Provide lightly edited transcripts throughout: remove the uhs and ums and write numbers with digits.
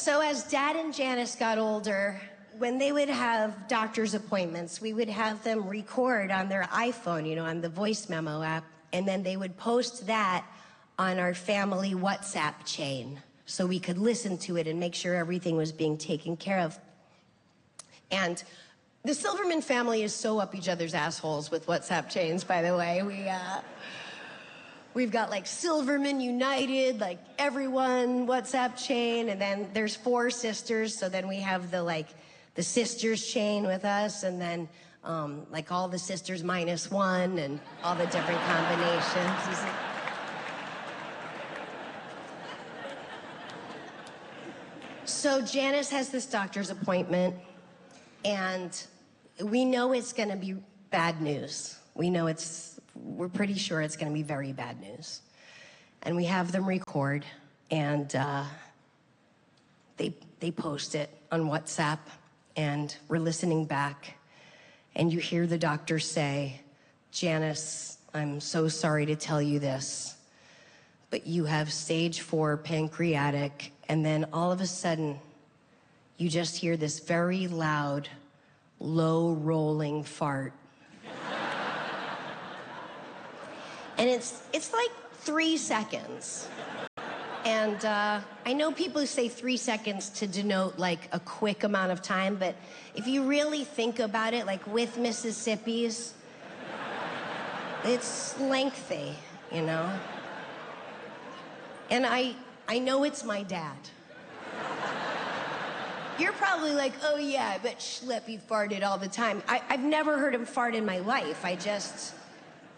So as Dad and Janice got older, when they would have doctor's appointments, we would have them record on their iPhone, you know, on the voice memo app, and then they would post that on our family WhatsApp chain so we could listen to it and make sure everything was being taken care of. And the Silverman family is so up each other's assholes with WhatsApp chains, by the way. We've got like Silverman United, like everyone WhatsApp chain, and then there's 4 sisters, so then we have the sisters chain with us, and then like all the sisters minus 1 and all the different combinations. So Janice has this doctor's appointment, and we know it's gonna be bad news. We're pretty sure it's gonna be very bad news. And we have them record, and they post it on WhatsApp, and we're listening back, and you hear the doctor say, "Janice, I'm so sorry to tell you this, but you have stage 4 pancreatic," and then all of a sudden, you just hear this very loud, low rolling fart. And it's like 3 seconds. And I know people who say 3 seconds to denote like a quick amount of time, but if you really think about it, like with Mississippi's, it's lengthy, you know? And I know it's my dad. You're probably like, oh yeah, I bet Schleppy farted all the time. I've never heard him fart in my life.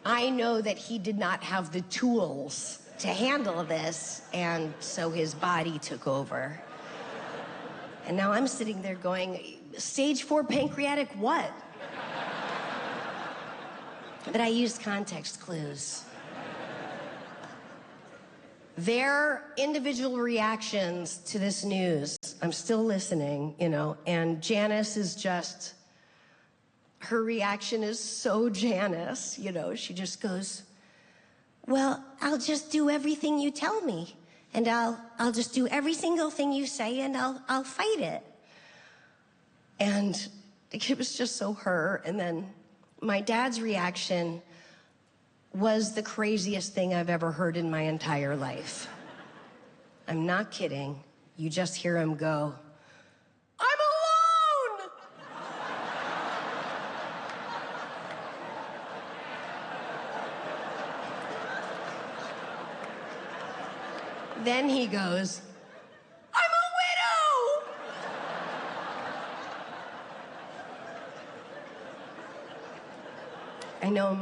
I know that he did not have the tools to handle this, and so his body took over. And now I'm sitting there going, stage 4 pancreatic what? But I used context clues. Their individual reactions to this news, I'm still listening, you know, and Janice is just, her reaction is so Janice, you know, she just goes, well, I'll just do everything you tell me, and I'll just do every single thing you say, and I'll fight it. And it was just so her. And then my dad's reaction was the craziest thing I've ever heard in my entire life. I'm not kidding. You just hear him go, "I'm alone!" Then he goes, "I'm a widow!" I know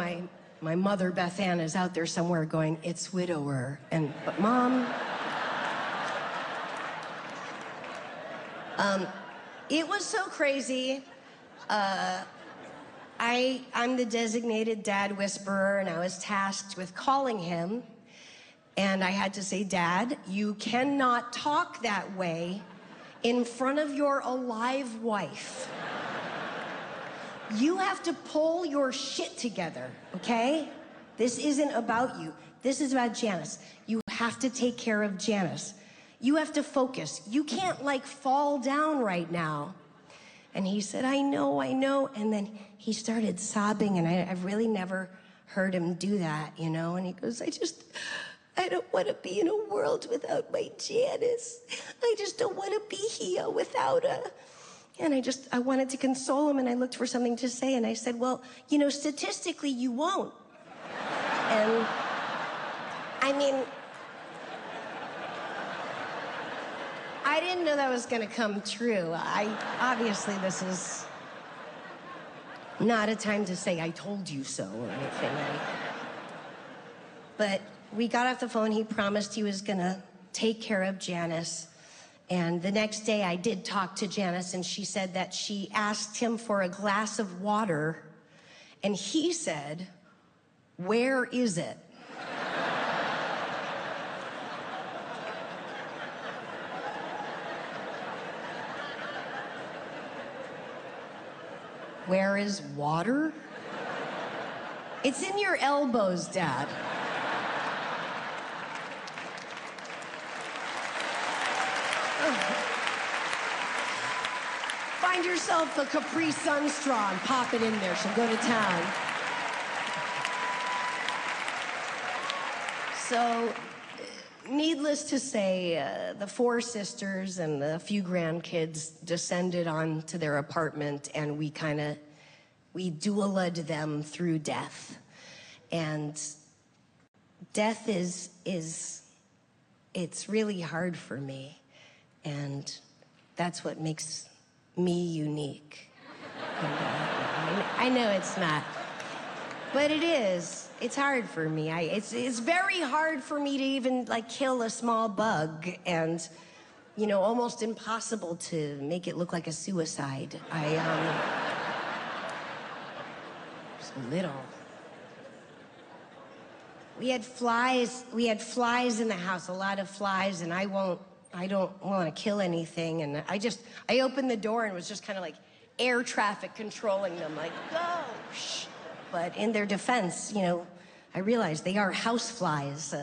my mother, Beth Ann, is out there somewhere going, "It's widower." But Mom, it was so crazy. I'm the designated dad whisperer, and I was tasked with calling him. And I had to say, "Dad, you cannot talk that way in front of your alive wife. You have to pull your shit together, okay? This isn't about you. This is about Janice. You have to take care of Janice. You have to focus. You can't, like, fall down right now." And he said, I know. And then he started sobbing, and I've really never heard him do that, you know? And he goes, I don't want to be in a world without my Janice. I just don't want to be here without her. And I wanted to console him, and I looked for something to say, and I said, well, you know, statistically, you won't. And, I mean, I didn't know that was going to come true. Obviously, this is not a time to say, I told you so, or anything, right? But we got off the phone. He promised he was going to take care of Janice. And the next day, I did talk to Janice, and she said that she asked him for a glass of water, and he said, "Where is it?" Where is water? It's in your elbows, Dad. find yourself a Capri Sun straw and pop it in there. She'll go to town. So, needless to say, the four sisters and the few grandkids descended onto their apartment, and we dueled them through death. And death it's really hard for me. And that's what makes me unique. And, I know it's not, but it is. It's hard for me. It's very hard for me to even like kill a small bug, and almost impossible to make it look like a suicide. So little. We had flies in the house, a lot of flies, and I don't want to kill anything. And I opened the door and was just kind of like air traffic controlling them, like, go, shh. But in their defense, I realized they are house flies.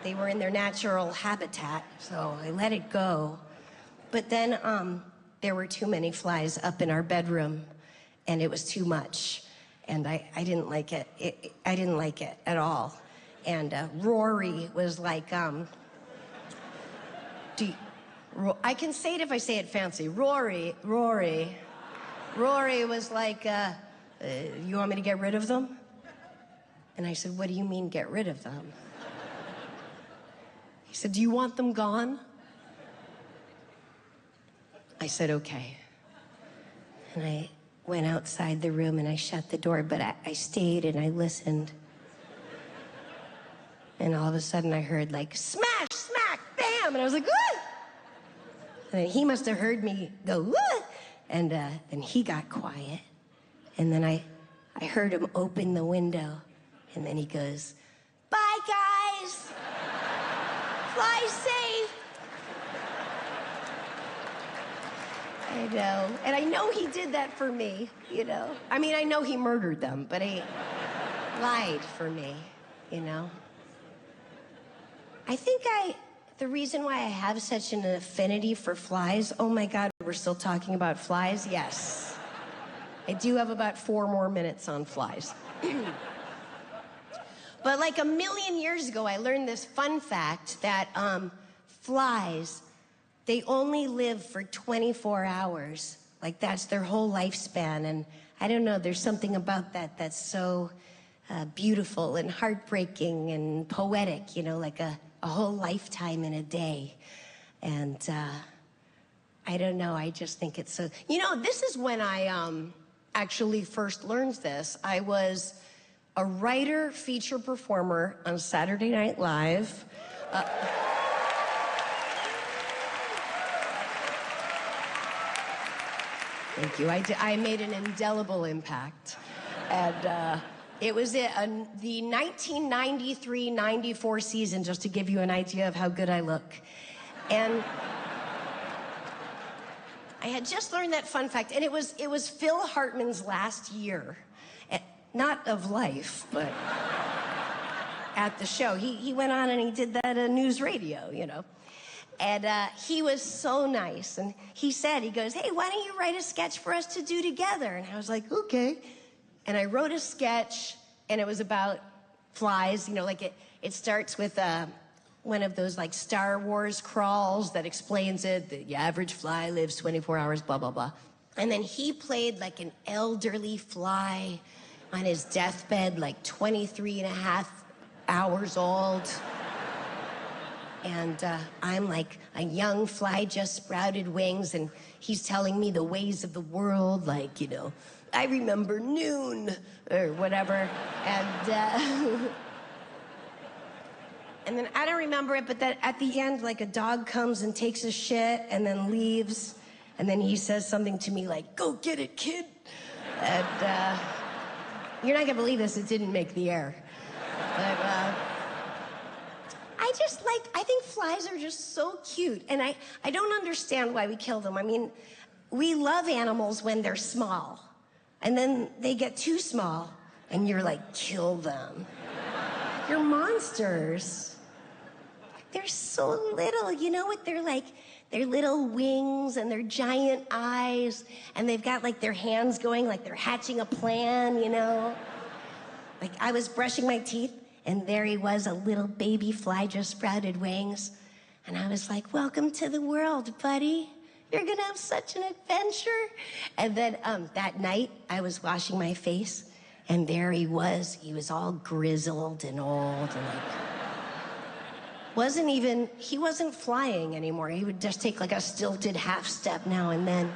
They were in their natural habitat, so I let it go. But then there were too many flies up in our bedroom, and it was too much. And I didn't like it. I didn't like it at all. And Rory was like, I can say it if I say it fancy. Rory was like, you want me to get rid of them? And I said, what do you mean get rid of them? He said, do you want them gone? I said, okay. And I went outside the room and I shut the door, but I stayed and I listened. And all of a sudden I heard like, smash, smack, bam! And I was like, ah! And then he must have heard me go, ah! And then he got quiet. And then I heard him open the window. And then he goes, bye, guys! Fly safe! I know. And I know he did that for me, I mean, I know he murdered them, but he lied for me, I think the reason why I have such an affinity for flies, oh my God, we're still talking about flies? Yes. I do have about 4 more minutes on flies. But like 1 million years ago, I learned this fun fact that flies, they only live for 24 hours. Like that's their whole lifespan. And I don't know, there's something about that that's so beautiful and heartbreaking and poetic, like a whole lifetime in a day. And I don't know, I just think it's so... this is when I actually first learned this. I was a writer, feature performer on Saturday Night Live. Thank you. I made an indelible impact. And it was the 1993-94 season, just to give you an idea of how good I look. And I had just learned that fun fact, and it was Phil Hartman's last year. Not of life, but at the show. He went on and he did that news radio, And he was so nice. And he goes, hey, why don't you write a sketch for us to do together? And I was like, okay. And I wrote a sketch, and it was about flies. It starts with one of those like Star Wars crawls that explains it. The average fly lives 24 hours, blah, blah, blah. And then he played like an elderly fly on his deathbed, like 23 and a half hours old. And I'm like a young fly just sprouted wings, and he's telling me the ways of the world, like, I remember noon, or whatever. And then I don't remember it, but that at the end, like a dog comes and takes a shit and then leaves, and then he says something to me like, go get it, kid. And you're not gonna believe this, it didn't make the air. But, I think flies are just so cute, and I don't understand why we kill them. I mean, we love animals when they're small, and then they get too small, and you're like, kill them. You're monsters. They're so little, you know what? They're like their little wings and their giant eyes, and they've got like their hands going like they're hatching a plan, you know? Like I was brushing my teeth, and there he was, a little baby fly just sprouted wings. And I was like, welcome to the world, buddy. You're gonna have such an adventure. And then that night, I was washing my face, and there he was. He was all grizzled and old, and like, he wasn't flying anymore. He would just take like a stilted half step now and then.